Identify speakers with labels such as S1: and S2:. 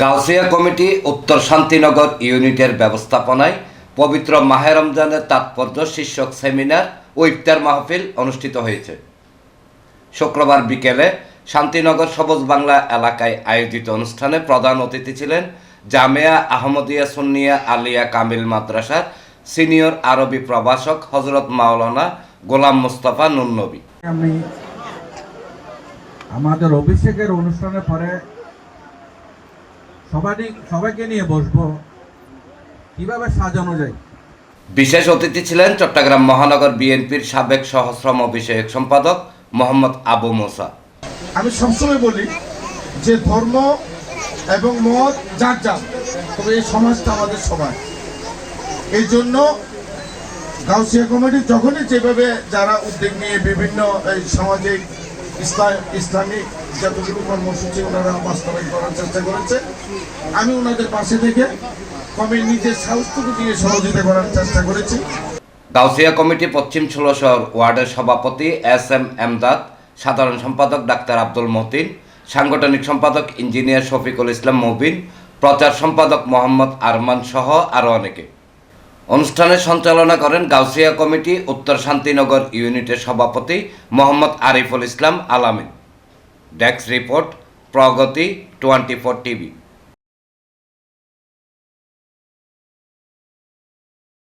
S1: Gausia committee উত্তর শান্তিনগর ইউনিটের ব্যবস্থাপনায় পবিত্র মাহে রমজানের তাৎপর্য শীর্ষক সেমিনার ও ইফতার মাহফিল অনুষ্ঠিত হয়েছে। শুক্রবার বিকেলে শান্তিনগর সবুজ বাংলা এলাকায় আয়োজিত অনুষ্ঠানে প্রধান অতিথি ছিলেন জামিয়া আহমদিয়া সুন্নিয়া আলিয়া কামিল মাদ্রাসার সিনিয়র আরবি প্রভাষক হযরত মাওলানা গোলাম মুস্তাফা নুরনবী।
S2: আমি আমাদের অভিষেকের অনুষ্ঠানের পরে সবাইকে নিয়ে বসবো কিভাবে সাজানো যায়।
S1: বিশেষ অতিথি ছিলেন চট্টগ্রাম মহানগর বিএনপির সাবেক সহশ্রম বিষয়ক সম্পাদক মোহাম্মদ আবু মুসা।
S3: আমি সবসময় বলি যে ধর্ম এবং মত যার যার, তবে এই সমাজটা আমাদের সবার। এই জন্য গাউসিয়া কমিটি যখনই যেভাবে যারা উদ্যোগ নিয়ে বিভিন্ন সামাজিক ইসলামিক যতগুলো কর্মসূচি ওনারা বাস্তবায়ন করার চেষ্টা করেছে, আমি ওনাদের পাশে থেকে কমিটির নিজের সাহসটুকু দিয়ে সহযোগিতা করার চেষ্টা করেছি।
S1: গাউসিয়া কমিটি পশ্চিম ষোলশহর ওয়ার্ডের সভাপতি এস.এম. এমদাদ, সাধারণ সম্পাদক ডাক্তার আব্দুল মতিন, সাংগঠনিক সম্পাদক ইঞ্জিনিয়ার শফিকুল ইসলাম মুবিন, প্রচার সম্পাদক মোহাম্মদ আরমান সহ আরও অনেকে। অনুষ্ঠানে সঞ্চালনা করেন গাউসিয়া কমিটি উত্তর শান্তিনগর ইউনিটের সভাপতি মোহাম্মদ আরিফুল ইসলাম আলামিন। ডেস্ক রিপোর্ট, প্রগতি 24 টিভি।